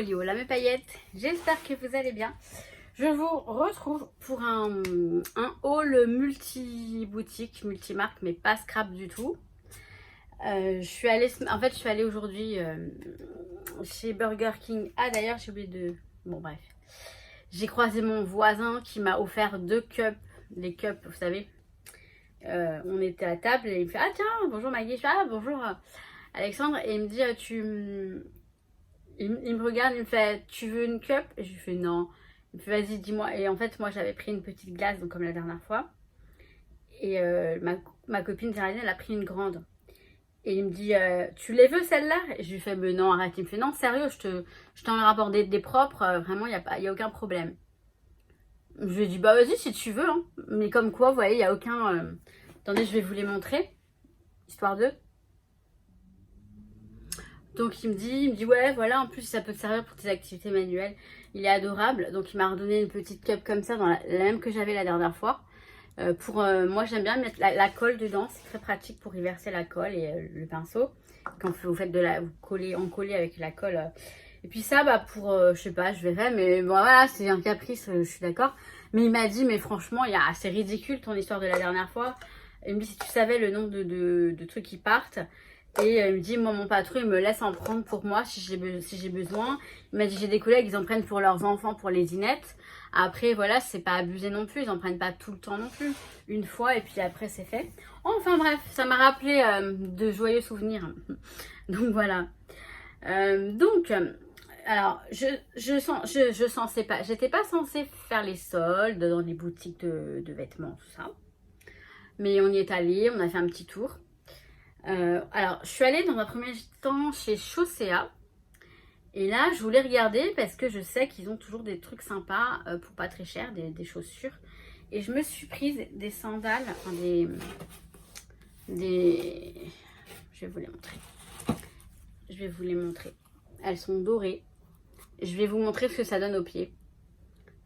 Oliola mes paillettes, j'espère que vous allez bien. Je vous retrouve pour un haul multi-boutique, multi-marque, mais pas scrap du tout. Je suis allée aujourd'hui chez Burger King. Ah d'ailleurs j'ai oublié de... Bon bref. J'ai croisé mon voisin qui m'a offert 2 cups. Les cups, vous savez. On était à table et il me fait: ah tiens, bonjour Maggie. Je fais: ah bonjour Alexandre. Et il me dit il me regarde, il me fait: tu veux une cup? Et je lui fais: non. Il me fait: vas-y, dis-moi. Et en fait, moi j'avais pris une petite glace, donc comme la dernière fois. Et ma copine Géraldine, elle a pris une grande. Et il me dit: tu les veux celles-là? Et je lui fais: mais non, arrête. Il me fait: non, sérieux, je t'en rapporte des propres, vraiment, il n'y a aucun problème. Je lui ai dit: bah vas-y si tu veux, hein. Mais comme quoi, vous voyez, il n'y a aucun... Attendez, je vais vous les montrer, histoire de... Donc il me dit: ouais voilà, en plus ça peut te servir pour tes activités manuelles. Il est adorable. Donc il m'a redonné une petite cup comme ça, dans la même que j'avais la dernière fois. Moi j'aime bien mettre la colle dedans, c'est très pratique pour y verser la colle et le pinceau. Quand vous faites vous encoller avec la colle. Et puis ça, bah pour, je sais pas, je verrai, mais bon voilà, c'est un caprice, je suis d'accord. Mais il m'a dit: mais franchement, c'est ridicule ton histoire de la dernière fois. Il me dit: si tu savais le nombre de trucs qui partent. Et il me dit: moi mon patron il me laisse en prendre pour moi si j'ai besoin. Il m'a dit: j'ai des collègues, ils en prennent pour leurs enfants, pour les dînettes. Après voilà, c'est pas abusé non plus, ils en prennent pas tout le temps non plus. Une fois et puis après c'est fait. Enfin bref, ça m'a rappelé de joyeux souvenirs. Donc voilà. Alors j'étais pas censée faire les soldes dans les boutiques de vêtements, tout ça. Mais on y est allé, on a fait un petit tour. Alors, je suis allée dans un premier temps chez Chaussea. Et là, je voulais regarder parce que je sais qu'ils ont toujours des trucs sympas pour pas très cher, des chaussures. Et je me suis prise des sandales, enfin Je vais vous les montrer. Je vais vous les montrer. Elles sont dorées. Je vais vous montrer ce que ça donne aux pieds.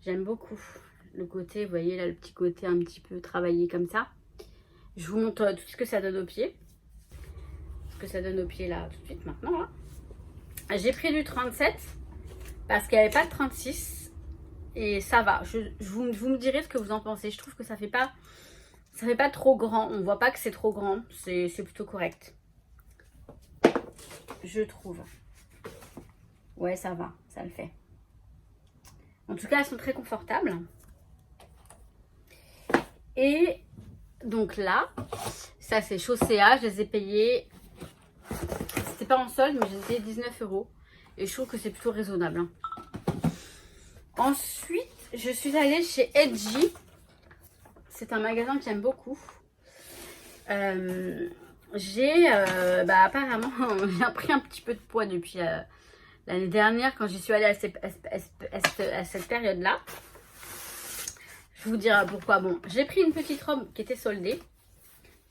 J'aime beaucoup le côté, vous voyez là, le petit côté un petit peu travaillé comme ça. Je vous montre tout ce que ça donne aux pieds. Que ça donne au pied là tout de suite maintenant là. J'ai pris du 37 parce qu'il n'y avait pas de 36 et ça va. Vous me direz ce que vous en pensez. Je trouve que ça fait pas trop grand. On voit pas que c'est trop grand, c'est plutôt correct, je trouve. Ouais, ça va, ça le fait. En tout cas, elles sont très confortables. Et donc là, ça c'est Chaussea, je les ai payés. C'était pas en solde, mais j'ai payé 19 € et je trouve que c'est plutôt raisonnable, hein. Ensuite, je suis allée chez Edgy. C'est un magasin que j'aime beaucoup. Apparemment, j'ai pris un petit peu de poids depuis l'année dernière quand j'y suis allée à cette période-là. Je vous dirai pourquoi. Bon, j'ai pris une petite robe qui était soldée,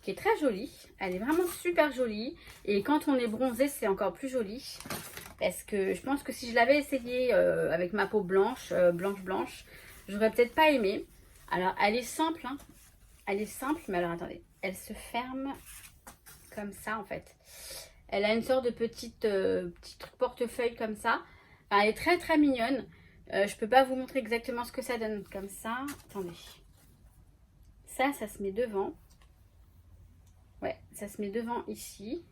qui est très jolie. Elle est vraiment super jolie. Et quand on est bronzé, c'est encore plus joli. Parce que je pense que si je l'avais essayé avec ma peau blanche, blanche, j'aurais peut-être pas aimé. Alors, elle est simple, hein. Elle est simple, mais alors attendez. Elle se ferme comme ça, en fait. Elle a une sorte de petit truc portefeuille comme ça. Enfin, elle est très, très mignonne. Je peux pas vous montrer exactement ce que ça donne comme ça. Attendez. Ça se met devant. Ouais, ça se met devant ici.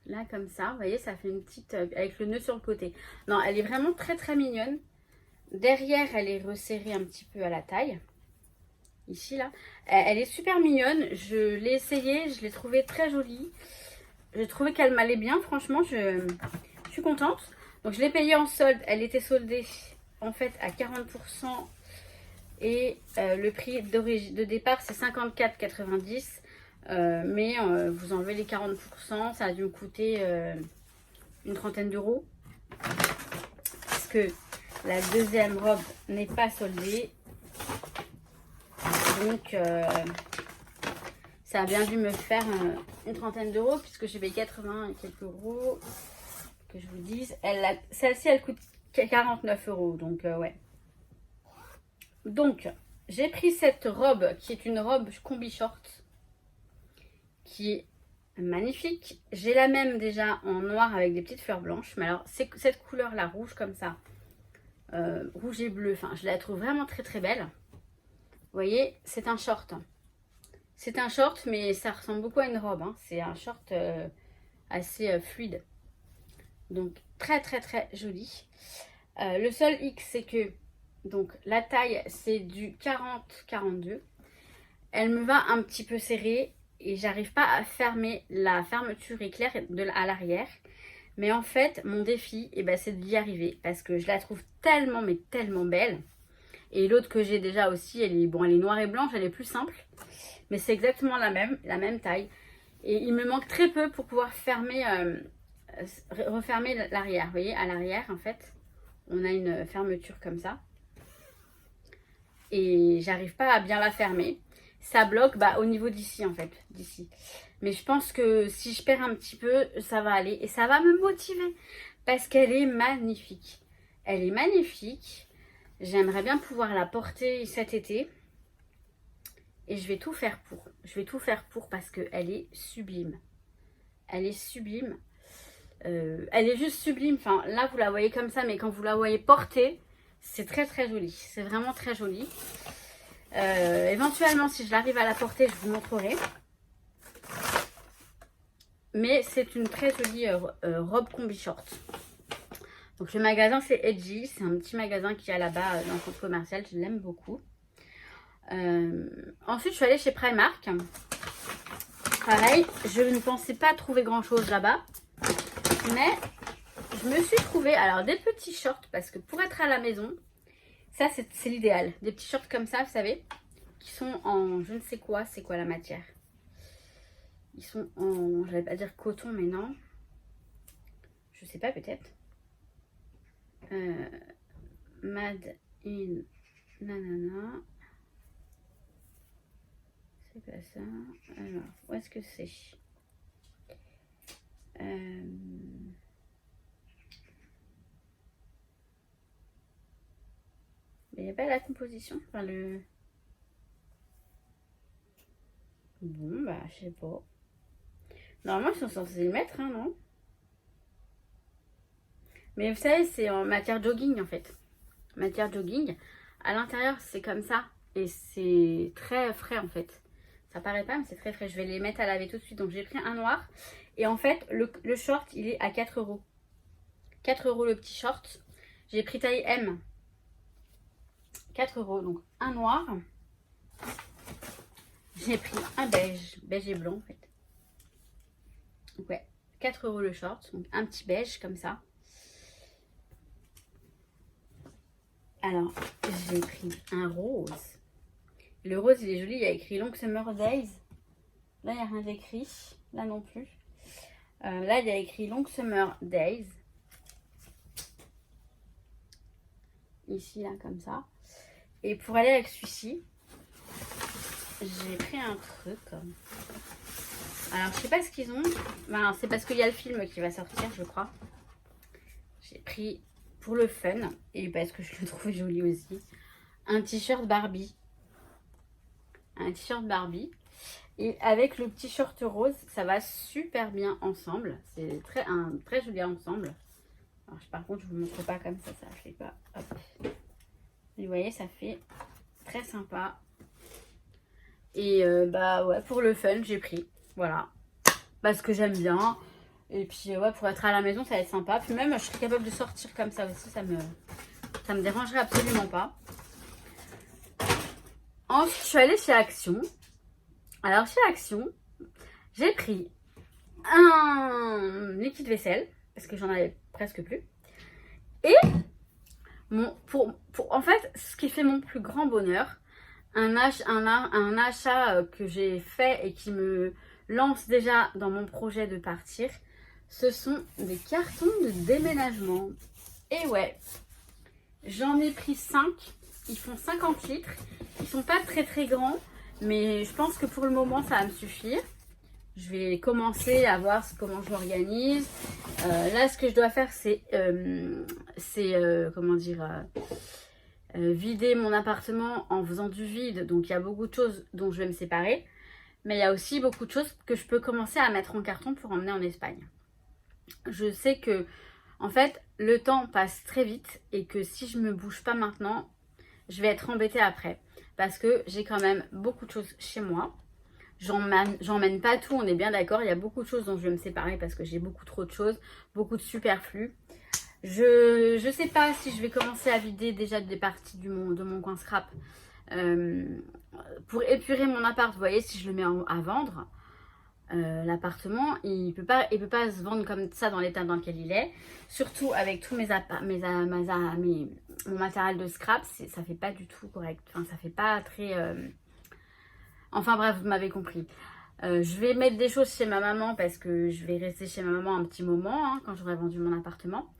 Là, comme ça. Vous voyez, ça fait une petite... avec le nœud sur le côté. Non, elle est vraiment très, très mignonne. Derrière, elle est resserrée un petit peu à la taille. Ici, là. Elle est super mignonne. Je l'ai essayée. Je l'ai trouvée très jolie. J'ai trouvé qu'elle m'allait bien. Franchement, je suis contente. Donc, je l'ai payée en solde. Elle était soldée, en fait, à 40%. Et le prix de départ, c'est 54,90 €. Mais vous enlevez les 40%, ça a dû me coûter une trentaine d'euros. Parce que la deuxième robe n'est pas soldée. Donc, ça a bien dû me faire une trentaine d'euros, puisque j'ai payé 80 et quelques euros. Que je vous dise, celle-ci, elle coûte 49 €. Donc, ouais. Donc, j'ai pris cette robe qui est une robe combi short qui est magnifique. J'ai la même déjà en noir avec des petites fleurs blanches. Mais alors, c'est cette couleur-là, rouge comme ça, rouge et bleu, enfin, je la trouve vraiment très très belle. Vous voyez, c'est un short. C'est un short, mais ça ressemble beaucoup à une robe. Hein. C'est un short assez fluide. Donc, très très très joli. Le seul X, c'est que donc la taille, c'est du 40-42. Elle me va un petit peu serrée et j'arrive pas à fermer. La fermeture éclair à l'arrière. Mais en fait, mon défi, eh ben, c'est d'y arriver parce que je la trouve tellement, mais tellement belle. Et l'autre que j'ai déjà aussi, elle est noire et blanche, elle est plus simple. Mais c'est exactement la même taille. Et il me manque très peu pour pouvoir refermer l'arrière. Vous voyez, à l'arrière, en fait, on a une fermeture comme ça. Et j'arrive pas à bien la fermer. Ça bloque au niveau d'ici, en fait. D'ici. Mais je pense que si je perds un petit peu, ça va aller. Et ça va me motiver. Parce qu'elle est magnifique. Elle est magnifique. J'aimerais bien pouvoir la porter cet été. Et je vais tout faire pour. Je vais tout faire pour parce qu'elle est sublime. Elle est sublime. Elle est juste sublime. Enfin, là, vous la voyez comme ça. Mais quand vous la voyez portée, c'est très très joli. C'est vraiment très joli. Éventuellement, si je l'arrive à la porter, je vous montrerai. Mais c'est une très jolie robe combi short. Donc le magasin, c'est Edgy. C'est un petit magasin qui est là-bas dans le centre commercial. Je l'aime beaucoup. Ensuite, je suis allée chez Primark. Pareil, je ne pensais pas trouver grand-chose là-bas. Mais je me suis trouvé alors des petits shorts. Parce que pour être à la maison, ça, c'est l'idéal. Des petits shorts comme ça, vous savez, qui sont en je ne sais quoi. C'est quoi la matière? Ils sont en, je vais pas dire coton, mais non. Je sais pas, peut-être. Made in nanana. C'est pas ça. Alors, où est-ce que c'est? Mais il n'y a pas la composition. Enfin, le... Bon, bah, je sais pas. Normalement, ils sont censés le mettre, hein, non? Mais vous savez, c'est en matière jogging, en fait. Matière jogging. À l'intérieur, c'est comme ça. Et c'est très frais, en fait. Ça paraît pas, mais c'est très frais. Je vais les mettre à laver tout de suite. Donc, j'ai pris un noir. Et en fait, le short, il est à 4 €. 4 € le petit short. J'ai pris taille M. 4 €. Donc, un noir. J'ai pris un beige. Beige et blanc, en fait. Donc, ouais. 4 € le short. Donc, un petit beige, comme ça. Alors, j'ai pris un rose. Le rose, il est joli. Il y a écrit Long Summer Days. Là, il n'y a rien d'écrit. Là non plus. Là, il y a écrit Long Summer Days. Ici, là, comme ça. Et pour aller avec celui-ci, j'ai pris un truc. Alors, je sais pas ce qu'ils ont. Ben, c'est parce qu'il y a le film qui va sortir, je crois. J'ai pris, pour le fun, et parce que je le trouve joli aussi, un t-shirt Barbie. Un t-shirt Barbie. Et avec le petit short rose, ça va super bien ensemble. C'est un très joli ensemble. Alors, par contre, je vous montre pas comme ça fait pas. Hop. Vous voyez, ça fait très sympa. Et bah ouais, pour le fun, j'ai pris. Voilà. Parce que j'aime bien. Et puis ouais, pour être à la maison, ça va être sympa. Puis même, je serais capable de sortir comme ça aussi. Ça me dérangerait absolument pas. Ensuite, je suis allée chez Action. Alors, chez Action, j'ai pris un liquide vaisselle. Parce que j'en avais presque plus. Et en fait, ce qui fait mon plus grand bonheur, un achat que j'ai fait et qui me lance déjà dans mon projet de partir, ce sont des cartons de déménagement. Et ouais, j'en ai pris 5. Ils font 50 litres. Ils sont pas très très grands, mais je pense que pour le moment, ça va me suffire. Je vais commencer à voir comment je m'organise. Là, ce que je dois faire, c'est comment dire, vider mon appartement en faisant du vide. Donc, il y a beaucoup de choses dont je vais me séparer. Mais il y a aussi beaucoup de choses que je peux commencer à mettre en carton pour emmener en Espagne. Je sais que, en fait, le temps passe très vite et que si je me bouge pas maintenant, je vais être embêtée après. Parce que j'ai quand même beaucoup de choses chez moi. J'emmène pas tout, on est bien d'accord. Il y a beaucoup de choses dont je vais me séparer parce que j'ai beaucoup trop de choses, beaucoup de superflu. Je sais pas si je vais commencer à vider déjà des parties de mon coin scrap pour épurer mon appart. Vous voyez, si je le mets à vendre, l'appartement, il peut pas se vendre comme ça dans l'état dans lequel il est. Surtout avec tous mon matériel de scrap, ça fait pas du tout correct. Enfin, ça fait pas très... Enfin bref, vous m'avez compris. Je vais mettre des choses chez ma maman parce que je vais rester chez ma maman un petit moment hein, quand j'aurai vendu mon appartement.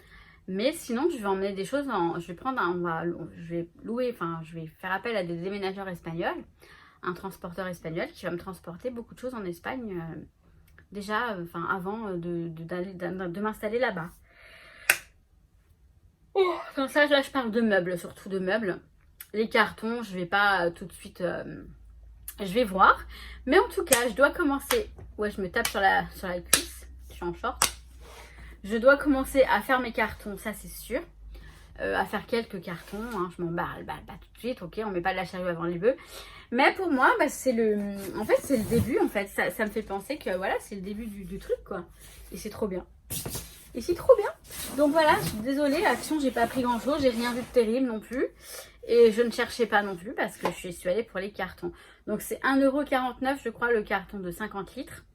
Mais sinon, je vais emmener des choses je vais prendre je vais louer, enfin, je vais faire appel à des déménageurs espagnols, un transporteur espagnol qui va me transporter beaucoup de choses en Espagne déjà, enfin, avant de m'installer là-bas. Oh, comme ça, là, je parle de meubles, surtout de meubles. Les cartons, je vais pas tout de suite, je vais voir. Mais en tout cas, je dois commencer. Ouais, je me tape sur la cuisse, je suis en short. Je dois commencer à faire mes cartons, ça c'est sûr. À faire quelques cartons, hein, je m'en bats pas tout de suite, ok, on met pas de la charrue avant les bœufs. Mais pour moi, bah, c'est le début, en fait. Ça me fait penser que voilà, c'est le début du truc, quoi. Et c'est trop bien. Et c'est trop bien. Donc voilà, je suis désolée, Action, j'ai pas pris grand chose, j'ai rien vu de terrible non plus. Et je ne cherchais pas non plus parce que je suis allée pour les cartons. Donc c'est 1,49 €, je crois, le carton de 50 litres.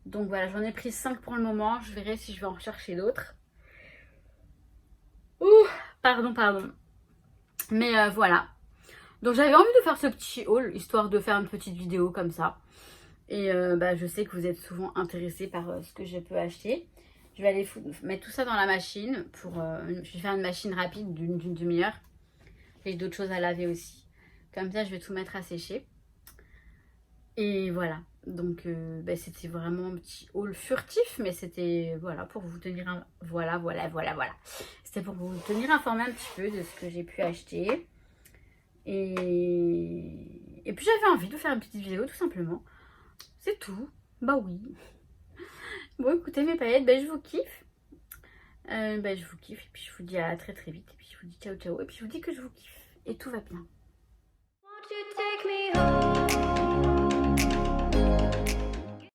Donc voilà, j'en ai pris 5 pour le moment. Je verrai si je vais en chercher d'autres. Ouh, pardon. Mais voilà. Donc j'avais envie de faire ce petit haul, histoire de faire une petite vidéo comme ça. Et bah, je sais que vous êtes souvent intéressés par ce que je peux acheter. Je vais aller mettre tout ça dans la machine. Je vais faire une machine rapide d'une demi-heure. J'ai d'autres choses à laver aussi. Comme ça, je vais tout mettre à sécher. Et voilà. Donc bah, c'était vraiment un petit haul furtif. Mais c'était voilà pour vous tenir voilà. C'était pour vous tenir informé un petit peu de ce que j'ai pu acheter. Et puis j'avais envie de faire une petite vidéo tout simplement. C'est tout. Bah oui. Bon écoutez mes paillettes, bah, je vous kiffe. Je vous kiffe et puis je vous dis à très très vite. Et puis je vous dis ciao ciao. Et puis je vous dis que je vous kiffe. Et tout va bien. Won't you take me home?